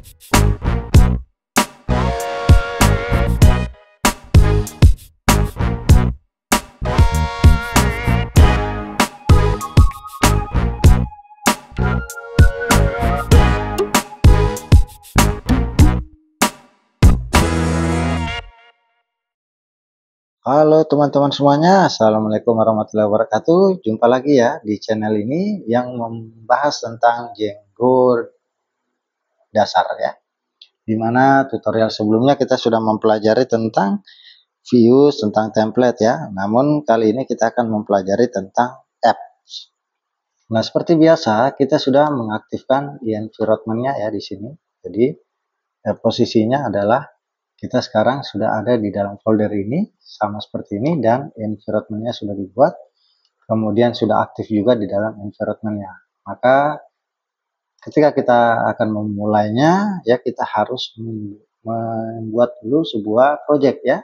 Halo teman-teman semuanya, Assalamualaikum warahmatullahi wabarakatuh. Jumpa lagi ya di channel ini yang membahas tentang Django dasar ya. Dimana tutorial sebelumnya kita sudah mempelajari tentang views, tentang template ya. Namun kali ini kita akan mempelajari tentang apps. Nah, seperti biasa kita sudah mengaktifkan environment-nya ya di sini. Jadi posisinya adalah kita sekarang sudah ada di dalam folder ini sama seperti ini, dan environment-nya sudah dibuat, kemudian sudah aktif juga di dalam environment-nya. Maka ketika kita akan memulainya ya, kita harus membuat dulu sebuah project ya.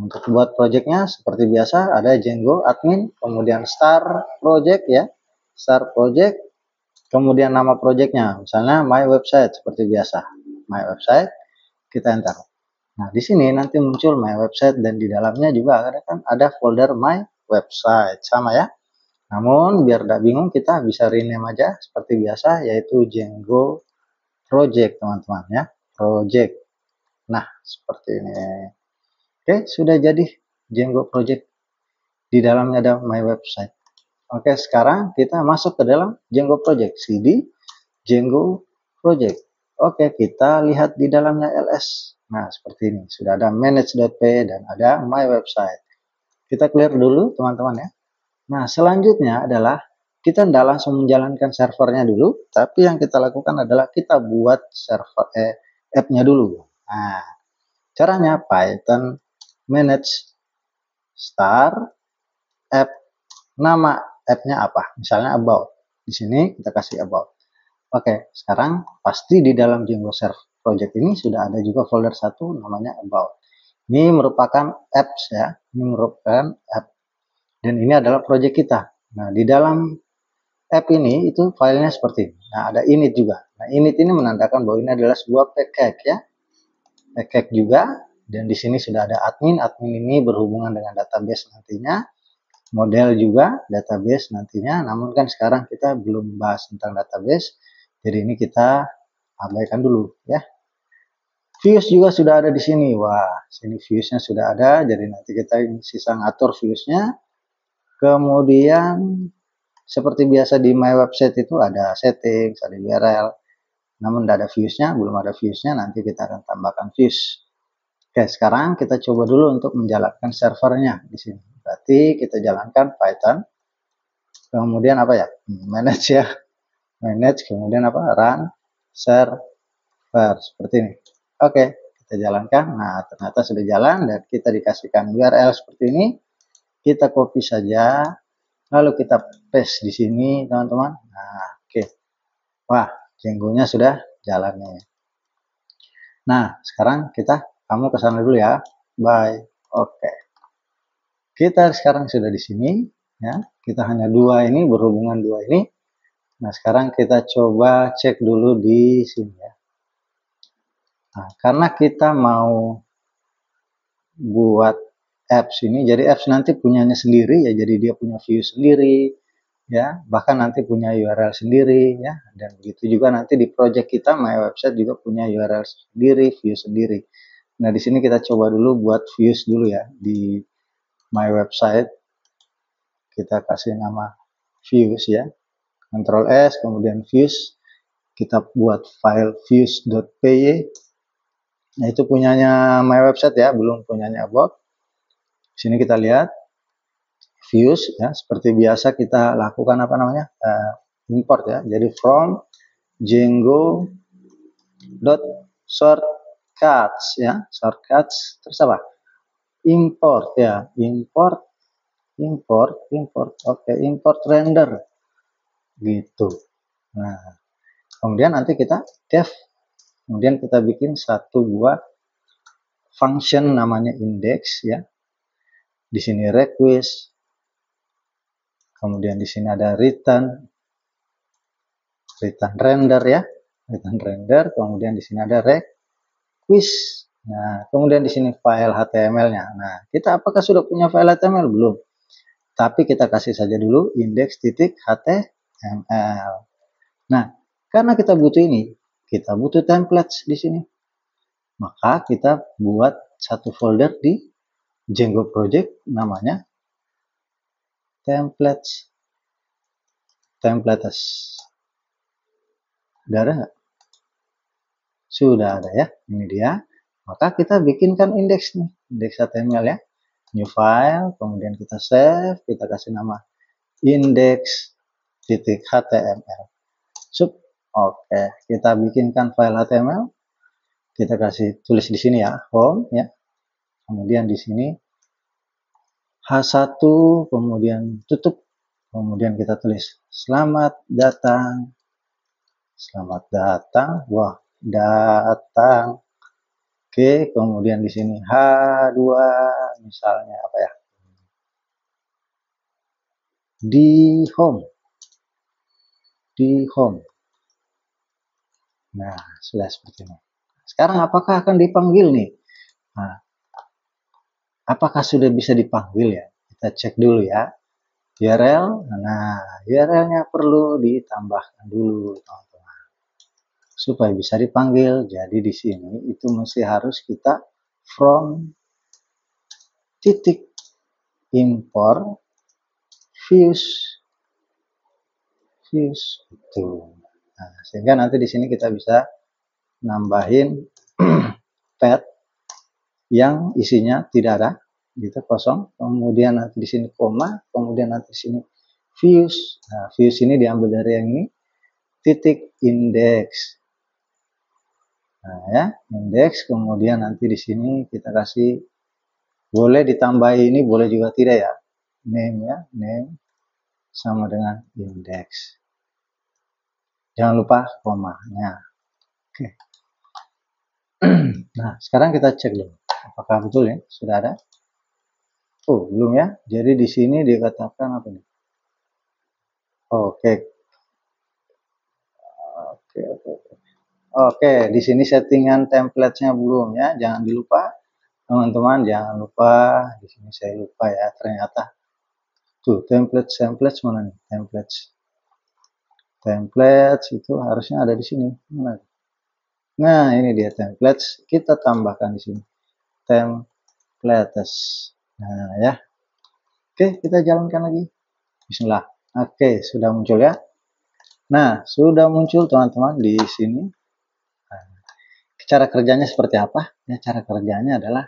Untuk buat projectnya seperti biasa ada Django admin, kemudian start project ya, start project, kemudian nama projectnya misalnya my website seperti biasa, my website, kita enter. Nah, di sini nanti muncul my website dan di dalamnya juga ada folder my website sama ya. Namun biar tidak bingung kita bisa rename aja seperti biasa, yaitu Django project teman-teman ya, project. Nah, seperti ini. Oke, sudah jadi Django project. Di dalamnya ada my website. Oke, sekarang kita masuk ke dalam Django project, cd Django project. Oke, kita lihat di dalamnya ls. Nah, seperti ini. Sudah ada manage.p dan ada my website. Kita clear dulu, teman-teman ya. Nah, selanjutnya adalah kita tidak langsung menjalankan servernya dulu, tapi yang kita lakukan adalah kita buat server app-nya dulu. Nah, caranya Python manage start app. Nama app-nya apa? Misalnya about. Di sini kita kasih about. Oke, sekarang pasti di dalam Django Serve Project ini sudah ada juga folder satu namanya About. Ini merupakan apps ya, ini merupakan app. Dan ini adalah project kita. Nah, di dalam app ini itu filenya seperti ini. Nah, ada init juga. Nah, init ini menandakan bahwa ini adalah sebuah package ya. Package juga. Dan di sini sudah ada admin. Admin ini berhubungan dengan database nantinya. Model juga database nantinya. Namun kan sekarang kita belum bahas tentang database. Jadi ini kita abaikan dulu ya. Views juga sudah ada di sini. Wah, sini viewsnya sudah ada. Jadi nanti kita sisa ngatur viewsnya. Kemudian seperti biasa di my website itu ada settings, ada URL. Namun tidak ada viewsnya, belum ada viewsnya. Nanti kita akan tambahkan views. Oke, sekarang kita coba dulu untuk menjalankan servernya di sini. Berarti kita jalankan Python. Kemudian apa ya? Manage ya. Manage, kemudian apa? Run server seperti ini. Oke, kita jalankan. Nah, ternyata sudah jalan dan kita dikasihkan URL seperti ini. Kita copy saja, lalu kita paste di sini, teman-teman. Nah, oke. Wah, Django-nya sudah jalan nih. Nah, sekarang kamu ke sana dulu ya. Bye. Oke. Kita sekarang sudah di sini ya. Kita hanya dua ini, berhubungan dua ini. Nah, sekarang kita coba cek dulu di sini ya. Nah, karena kita mau buat apps ini, jadi apps nanti punyanya sendiri ya, jadi dia punya view sendiri ya, bahkan nanti punya URL sendiri ya, dan begitu juga nanti di project kita my website juga punya URL sendiri, view sendiri. Nah, di sini kita coba dulu buat views dulu ya di my website. Kita kasih nama views ya, Ctrl S, kemudian views, kita buat file views.py. Nah, itu punyanya my website ya, belum punyanya about. Di sini kita lihat views ya, seperti biasa kita lakukan apa namanya? Import ya. Jadi from Django shortcuts ya, shortcuts terus apa? Import ya, import. Oke, import render gitu. Nah, kemudian nanti kita def. Kemudian kita bikin satu buah function namanya index ya. Di sini request. Kemudian di sini ada return render ya. return render, kemudian di sini ada request. Nah, kemudian di sini file HTML-nya. Nah, kita apakah sudah punya file HTML? Belum. Tapi kita kasih saja dulu index.html. Nah, karena kita butuh ini, kita butuh templates di sini. Maka kita buat satu folder di Django project namanya templates. Udah ada nggak? Sudah ada ya, ini dia. Maka kita bikinkan indeks nih, indeks HTML ya. New file, kemudian kita save, kita kasih nama index.html. Oke, kita bikinkan file HTML. Kita kasih tulis di sini ya, home ya. Kemudian di sini H1, kemudian tutup. Kemudian kita tulis selamat datang. Selamat datang. Wah, datang. Oke, kemudian di sini H2 misalnya apa ya? Di home. Nah, sudah seperti ini. Sekarang apakah akan dipanggil nih? Nah, apakah sudah bisa dipanggil ya? Kita cek dulu ya. URL. Nah, URL-nya perlu ditambahkan dulu, teman-teman. Supaya bisa dipanggil. Jadi di sini itu mesti harus kita from titik import views itu. Nah, sehingga nanti di sini kita bisa nambahin pad yang isinya tidak ada, gitu, kosong. Kemudian nanti di sini koma, kemudian nanti di sini views. Nah, views ini diambil dari yang ini, titik index. Nah, ya, index. Kemudian nanti di sini kita kasih, boleh ditambah ini, boleh juga tidak ya. Name ya, name sama dengan index. Jangan lupa komanya. Oke. Nah, sekarang kita cek dulu. Apakah betul ya? Sudah ada? Oh, belum ya. Jadi di sini dikatakan apa nih? Oke. Oke, di sini settingan template-nya belum ya. Jangan dilupa. Teman-teman, jangan lupa. Di sini saya lupa ya. Ternyata tuh templates mana nih? Templates itu harusnya ada di sini. Mana? Nah, ini dia templates. Kita tambahkan di sini. Templates. Nah, ya. Oke, kita jalankan lagi. Bismillah. Oke, sudah muncul ya. Nah, sudah muncul teman-teman di sini. Nah, cara kerjanya seperti apa? Ya, cara kerjanya adalah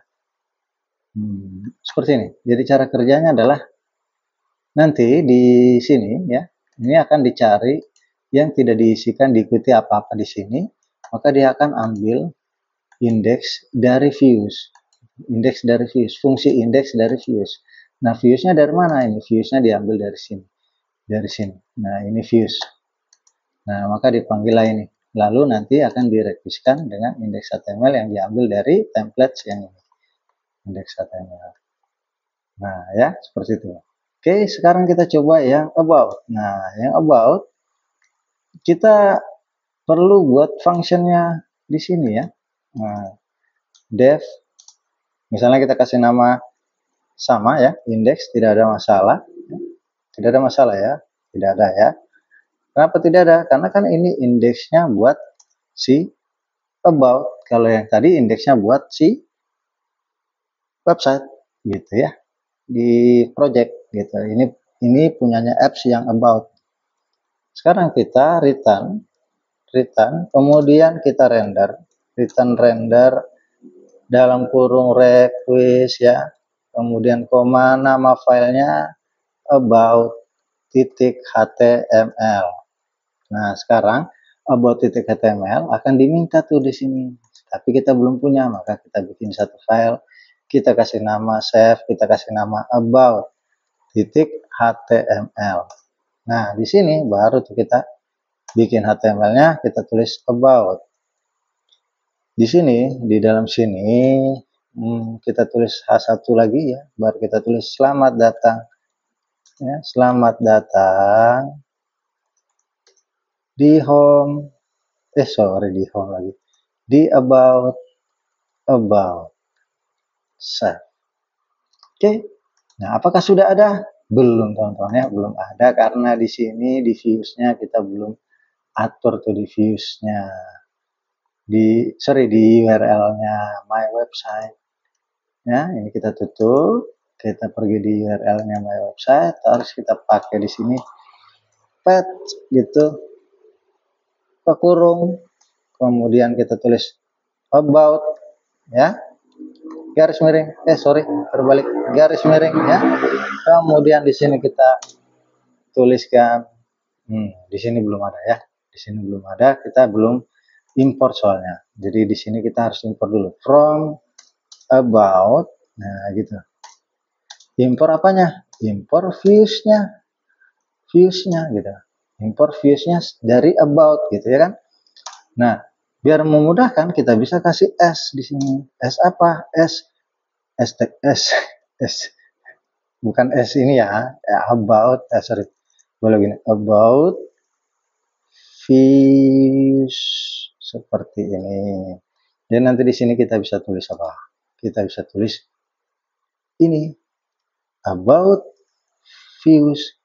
seperti ini. Jadi cara kerjanya adalah nanti di sini ya, ini akan dicari yang tidak diisikan, diikuti apa-apa di sini, maka dia akan ambil indeks dari views. Fungsi indeks dari views. Nah, viewsnya dari mana ini? Viewsnya diambil dari sini. Nah, ini views. Nah, maka dipanggillah ini. Lalu nanti akan direvisikan dengan indeks HTML yang diambil dari templates yang ini. Indeks HTML. Nah, ya, seperti itu. Oke, sekarang kita coba yang about. Nah, yang about kita perlu buat functionnya di sini ya. Nah, def, misalnya kita kasih nama sama ya, index, tidak ada masalah. Tidak ada masalah ya, tidak ada ya. Kenapa tidak ada? Karena kan ini indeksnya buat si about. Kalau yang tadi indeksnya buat si website gitu ya, di project gitu. Ini punyanya apps yang about. Sekarang kita return, kemudian kita render dalam kurung request ya, kemudian koma, nama filenya about.html. Nah, sekarang about.html akan diminta tuh di sini, tapi kita belum punya, maka kita bikin satu file, kita kasih nama save, kita kasih nama about.html. Nah, di sini baru tuh kita bikin HTML-nya, kita tulis about. Di sini, di dalam sini, kita tulis H1 lagi ya, baru kita tulis selamat datang. Ya, selamat datang di home. sorry, di home lagi, di about save. Oke. Nah, apakah sudah ada? Belum, teman-teman ya, belum ada karena di sini di views-nya kita belum atur tuh di views-nya. Di URL-nya my website. Ya, ini kita tutup, kita pergi di URL-nya my website, harus kita pakai di sini pet gitu, ke kurung, kemudian kita tulis about ya, garis miring, terbalik, garis miring ya. Kemudian di sini kita tuliskan, di sini belum ada ya, di sini belum ada, kita belum import soalnya. Jadi di sini kita harus import dulu from about, nah gitu. Import apanya? Import viewsnya gitu. Import viewsnya dari about gitu ya kan. Nah, biar memudahkan kita bisa kasih s di sini. S apa? S bukan s ini ya, about, sorry, boleh gini, about views seperti ini. Dan nanti di sini kita bisa tulis apa? Kita bisa tulis ini, about views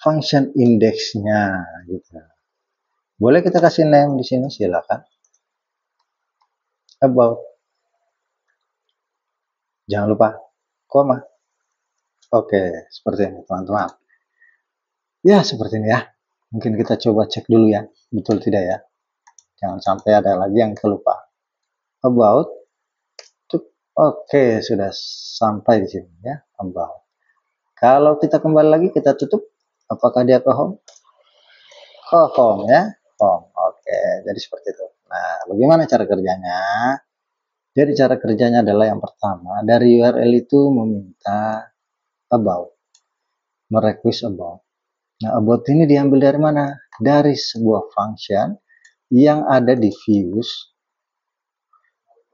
function indexnya gitu. Boleh kita kasih name di sini, silakan. About. Jangan lupa koma. Oke, seperti ini teman-teman. Ya, seperti ini ya. Mungkin kita coba cek dulu ya, betul tidak ya. Jangan sampai ada lagi yang terlupa. About. Oke, sudah sampai di sini ya, about. Kalau kita kembali lagi, kita tutup. Apakah dia ke home? Ke home ya, home. Oke, jadi seperti itu. Nah, bagaimana cara kerjanya? Jadi cara kerjanya adalah yang pertama, dari URL itu meminta about, merequest about. Nah, about ini diambil dari mana? Dari sebuah function yang ada di views,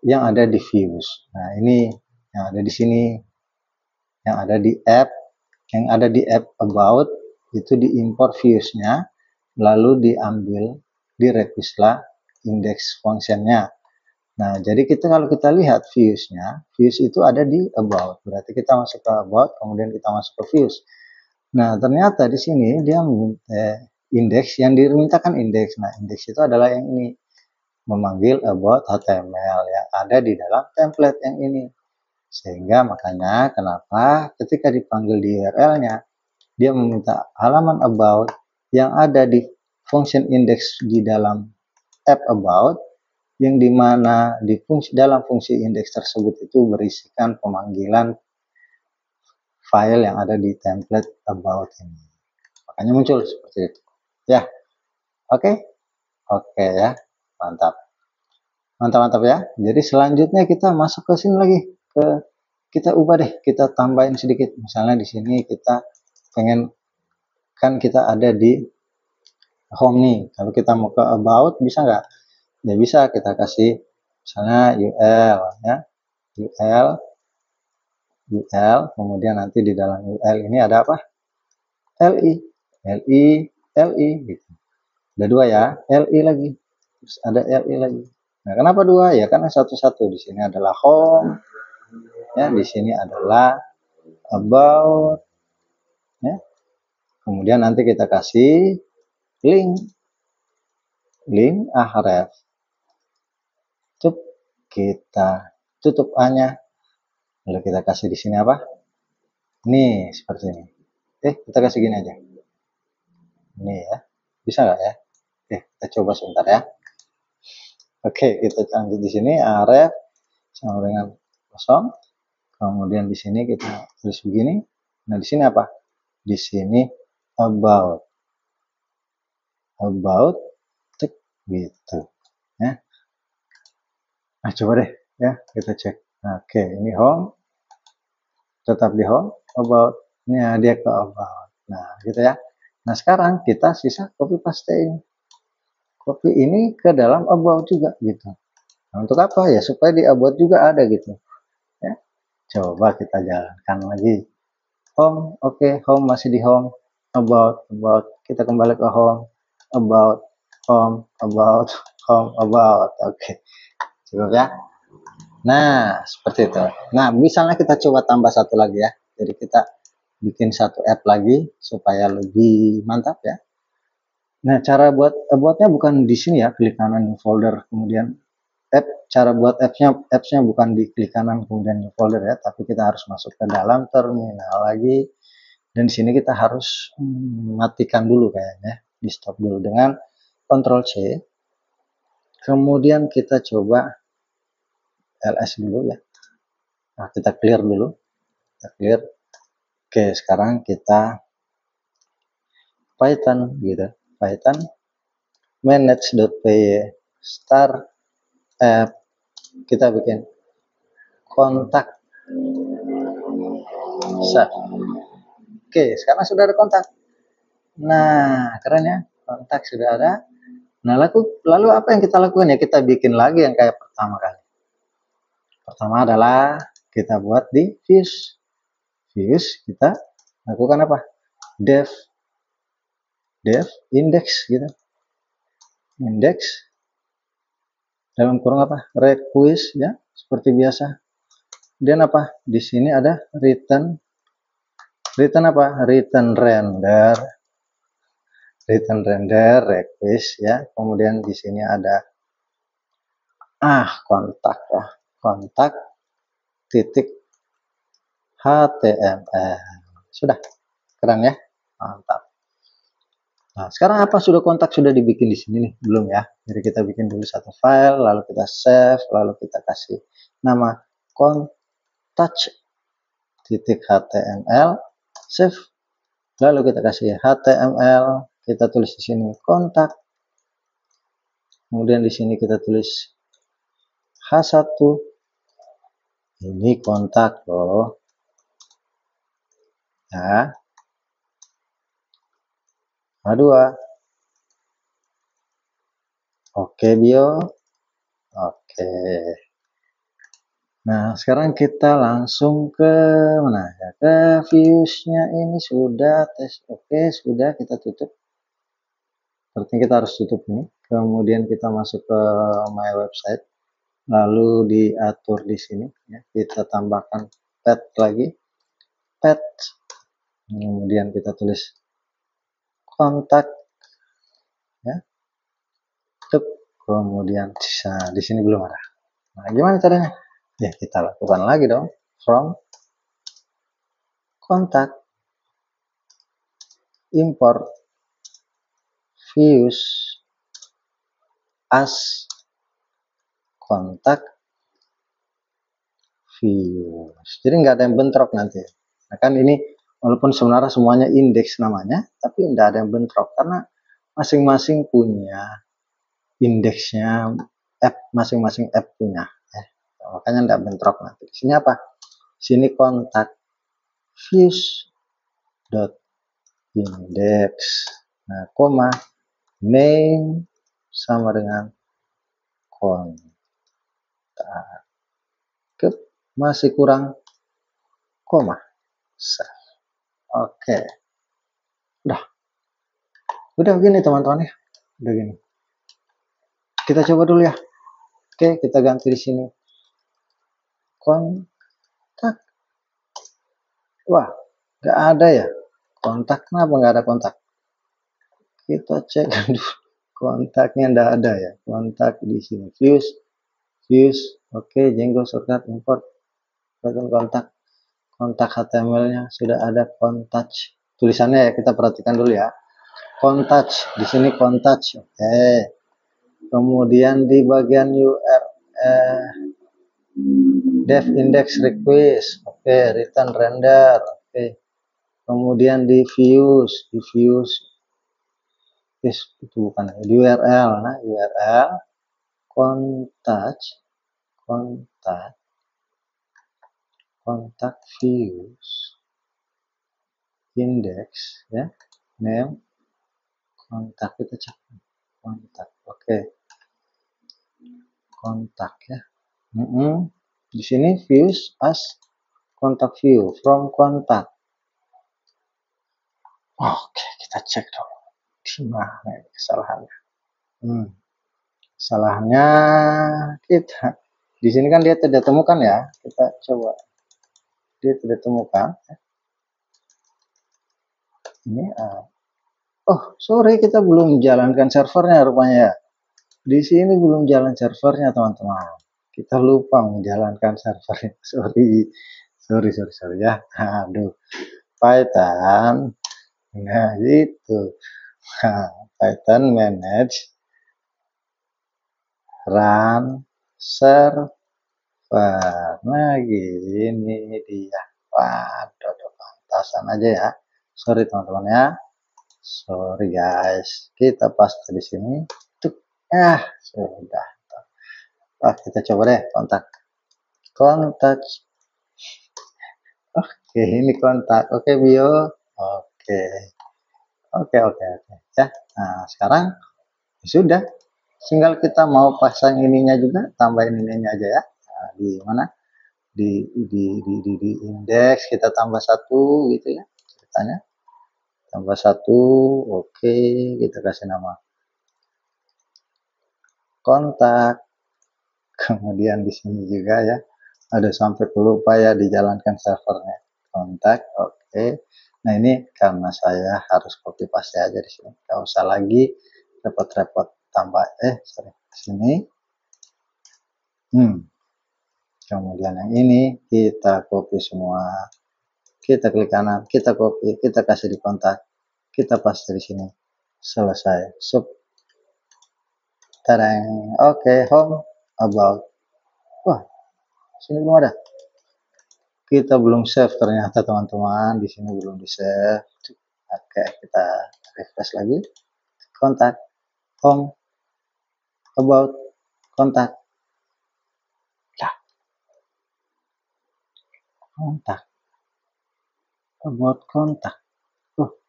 Nah, ini yang ada di sini, yang ada di app, about itu diimport viewsnya, lalu diambil, direquest lah index functionnya. Nah, jadi kalau kita lihat viewsnya, views itu ada di about. Berarti kita masuk ke about, kemudian kita masuk ke views. Nah, ternyata di sini dia meminta indeks, yang dimintakan indeks. Nah, indeks itu adalah yang ini, memanggil about HTML yang ada di dalam template yang ini. Sehingga makanya kenapa ketika dipanggil di URL-nya, dia meminta halaman about yang ada di function index di dalam app about, yang dimana di dalam fungsi indeks tersebut itu berisikan pemanggilan file yang ada di template about ini. Makanya muncul seperti itu. Ya, oke ya, mantap ya. Jadi selanjutnya kita masuk ke sini lagi, kita ubah deh, kita tambahin sedikit. Misalnya di sini kita pengen, kan kita ada di home nih. Kalau kita mau ke about bisa nggak? Ya bisa, kita kasih misalnya UL ya, UL, kemudian nanti di dalam UL ini ada apa? LI gitu. Ada dua ya, LI lagi, terus ada LI lagi. Nah, kenapa dua? Ya karena satu-satu. Di sini adalah home, ya, di sini adalah about, ya. Kemudian nanti kita kasih link href. Kita tutup A-nya. Lalu kita kasih di sini apa? Nih, seperti ini. Kita kasih gini aja. Ini ya. Bisa nggak ya? Kita coba sebentar ya. Oke, kita lanjut di sini href sama dengan kosong. Kemudian di sini kita tulis begini. Nah, di sini apa? Di sini about gitu ya. Nah, coba deh ya, kita cek. Oke, ini home, tetap di home, about, ini dia ke about. Nah, gitu ya. Nah, sekarang kita sisa copy paste ini, copy ini ke dalam about juga gitu. Nah, untuk apa ya? Supaya di about juga ada gitu ya. Coba kita jalankan lagi. Home, oke, home masih di home. About, kita kembali ke home, about. home, about, home, about. Oke, cukup ya. Nah, seperti itu. Nah, misalnya kita coba tambah satu lagi ya. Jadi kita bikin satu app lagi supaya lebih mantap ya. Nah, cara buatnya bukan di sini ya, klik kanan new folder, kemudian app. Cara buat appsnya bukan di klik kanan kemudian new folder ya, tapi kita harus masuk ke dalam terminal lagi. Dan di sini kita harus matikan dulu kayaknya, di stop dulu dengan Ctrl C. Kemudian kita coba ls dulu ya. Nah, kita clear dulu. Kita clear. Oke, sekarang kita Python gitu. Python manage.py start app. Kita bikin kontak. Oke, sekarang sudah ada kontak. Nah, keren ya. Kontak sudah ada. Nah, lalu apa yang kita lakukan ya? Kita bikin lagi yang kayak pertama kali. Pertama adalah kita buat di views. Views kita lakukan apa? Dev index gitu. Index dalam kurung apa? Request ya, seperti biasa. Dan apa? Di sini ada return apa? Return render request ya. Kemudian di sini ada kontak ya. Kontak titik HTML. Sudah. Keren ya? Mantap. Nah, sekarang apa kontak sudah dibikin di sini nih? Belum ya. Jadi kita bikin dulu satu file, lalu kita save, lalu kita kasih nama contact.html, save. Lalu kita kasih HTML, kita tulis di sini kontak. Kemudian di sini kita tulis H1. Ini kontak loh. Ya. H2. Oke, bio. Oke. Nah, sekarang kita langsung ke mana ya? Ke views-nya ini sudah tes. Oke, sudah kita tutup. Sepertinya kita harus tutup ini. Kemudian kita masuk ke my website. Lalu diatur di sini ya. Kita tambahkan pet lagi. Pet. Kemudian kita tulis kontak ya. Kemudian di sini belum ada. Nah, gimana caranya? Ya, kita lakukan lagi dong. From kontak, import views as kontak views. Jadi nggak ada yang bentrok nanti. Nah, kan ini walaupun sebenarnya semuanya indeks namanya, tapi nggak ada yang bentrok karena masing-masing punya indeksnya, masing-masing app punya. Makanya nggak bentrok nanti. Di sini apa? Sini kontak views dot index. Nah, koma name sama dengan kontak. Masih kurang koma. Oke. Udah begini teman-teman ya. Udah gini. Kita coba dulu ya. Oke, kita ganti di sini. Kontak. Wah, nggak ada ya. Kontak, kenapa nggak ada kontak? Kita cek dulu. Kontaknya nggak ada ya. Kontak di sini. Views. Oke, Django shortcut import. Kontak. Kontak HTML-nya sudah ada kontak. Tulisannya ya kita perhatikan dulu ya. Kontak. Di sini kontak. Oke. Kemudian di bagian URL dev index request, oke, return render, oke. Kemudian di views itu bukan di URL. Nah, URL kontak views index ya, name kontak, kita cek kontak, oke. Kontak ya. Di sini views as kontak view from kontak. Oke, kita cek dulu. Gimana ini kesalahannya? Salahnya kita di sini kan dia tidak temukan ya. Kita coba, dia tidak temukan. Ini oh sorry, kita belum jalankan servernya rupanya ya. Di sini belum jalan servernya teman-teman. Kita lupa menjalankan servernya. Sorry ya. Aduh, Python. Nah, gitu. Nah, Python manage run server. Nah, gini dia. Waduh, pantasan aja ya. Sorry teman-teman ya. Sorry guys. Kita paste di sini. Sudah. Kita coba deh kontak. Oke, ini kontak. Oke, bio. Oke. Oke ya. Nah, sekarang sudah, tinggal kita mau pasang ininya juga, tambahin ininya aja ya. Nah, di mana, di indeks kita tambah 1 gitu ya ceritanya, tambah 1. Oke, kita kasih nama kontak. Kemudian di sini juga ya, ada sampai lupa ya dijalankan servernya kontak. Oke, nah ini karena saya harus copy paste aja di sini, nggak usah lagi repot-repot tambah sini. Kemudian yang ini kita copy semua, kita klik kanan, kita copy, kita kasih di kontak, kita paste di sini, selesai. Tadang. Oke, home, about. Wah, sini belum ada. Kita belum save ternyata teman-teman, di sini belum di save. Oke, kita refresh lagi. Kontak, home, about, kontak. Ya. Kontak. About kontak.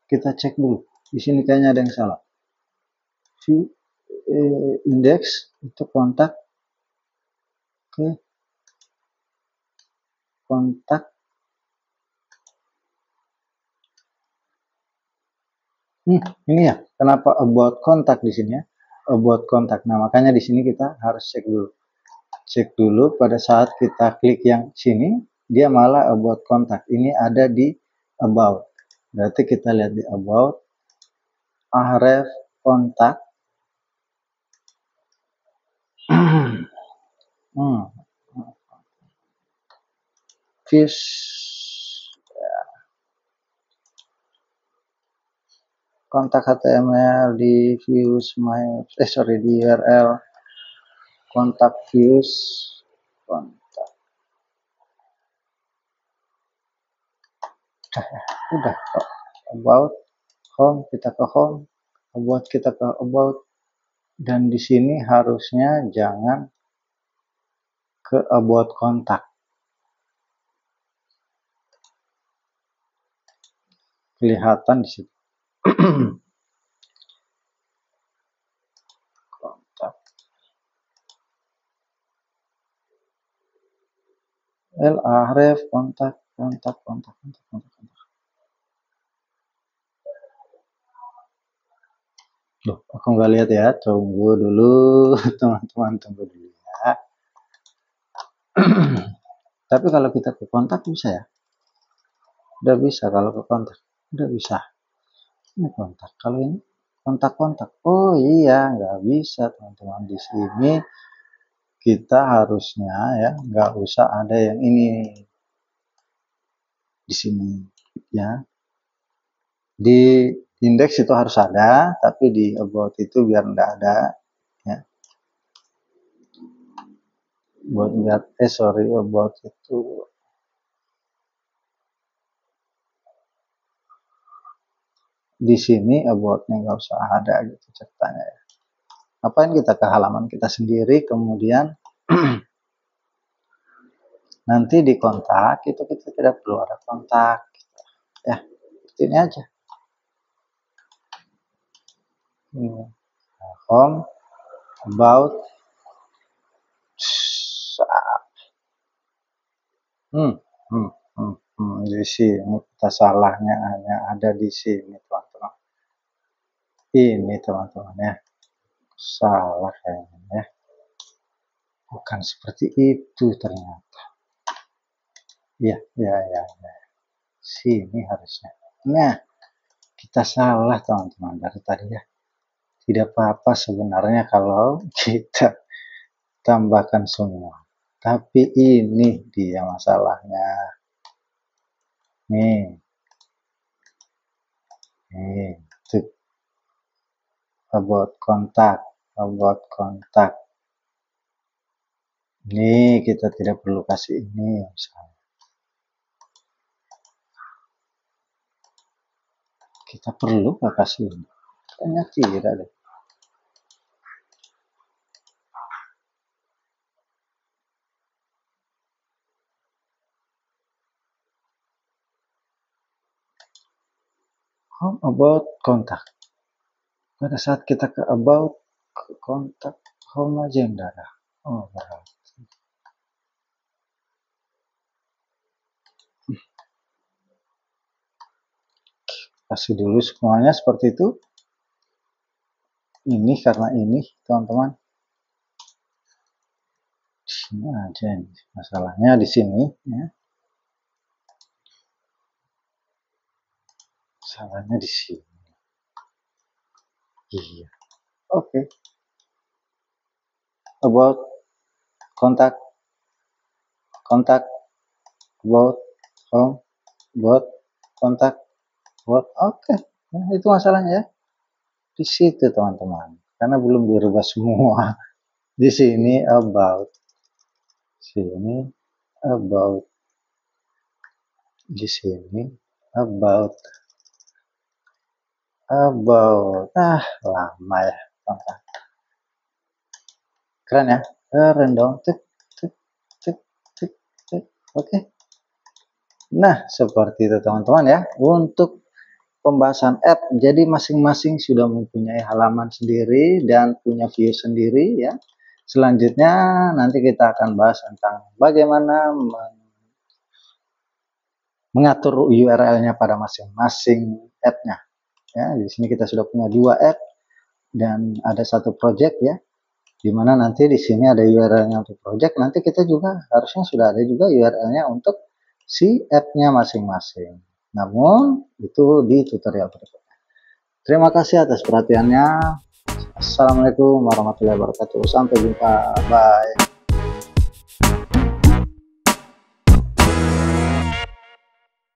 Kita cek dulu. Di sini kayaknya ada yang salah. View index itu kontak. Oke. Kontak. Ini ya, kenapa about kontak di sini ya? About kontak. Nah, makanya di sini kita harus cek dulu. Cek dulu pada saat kita klik yang sini, dia malah about kontak. Ini ada di about. Berarti kita lihat di about, ahref kontak. Views kontak HTML di views di URL kontak views kontak. Udah kok. About home, kita ke home, about kita ke about, dan di sini harusnya jangan ke about kontak. Kelihatan di situ. Kontak. Ahref kontak. Loh, aku nggak lihat ya. Tunggu dulu, teman-teman, tunggu dulu ya. Tapi kalau kita ke kontak bisa ya? Udah bisa kalau ke kontak. Udah bisa. Ini kontak. Kalau ini kontak. Oh iya, nggak bisa teman-teman. Di sini kita harusnya ya nggak usah ada yang ini di sini ya. Di indeks itu harus ada, tapi di about itu biar nggak ada ya. Buat lihat about itu di sini aboutnya nggak usah ada gitu ceritanya ya. Apain kita ke halaman kita sendiri, kemudian nanti di kontak itu kita tidak perlu ada kontak gitu. Ya seperti ini aja. Home, about, di sini kita salahnya hanya ada di sini teman-teman. Ini teman-teman ya. Salah kayaknya ya. Bukan seperti itu ternyata. Iya, iya, iya, ya. Sini harusnya. Nah, kita salah teman-teman dari tadi ya. Tidak apa-apa sebenarnya kalau kita tambahkan semua. Tapi ini dia masalahnya. Nih, tuh, about kontak. Nih, kita tidak perlu kasih ini misalnya. Kita perlu nggak kasih ini? Kayaknya tidak deh. Home about kontak. Pada saat kita ke about, ke kontak, home aja yang darah. Oh, berarti. Kasih dulu semuanya seperti itu. Ini karena ini, teman-teman. Di sini aja ini. Masalahnya di sini, ya. Salahnya di sini. Iya. Oke. About kontak, about home, about kontak, about. Oke. Nah, itu masalahnya ya. Di situ teman-teman. Karena belum dirubah semua. Di sini about. Sini about. Di sini about. Lama ya. Keren ya. Keren dong. Oke. Nah, seperti itu teman-teman ya. Untuk pembahasan app, jadi masing-masing sudah mempunyai halaman sendiri dan punya view sendiri ya. Selanjutnya nanti kita akan bahas tentang bagaimana mengatur URL-nya pada masing-masing app-nya. Ya, di sini kita sudah punya 2 app dan ada 1 project ya. Dimana nanti di sini ada URL-nya untuk project, nanti kita juga harusnya sudah ada juga URL-nya untuk si app-nya masing-masing. Namun itu di tutorial berikutnya. Terima kasih atas perhatiannya. Assalamualaikum warahmatullahi wabarakatuh. Sampai jumpa. Bye.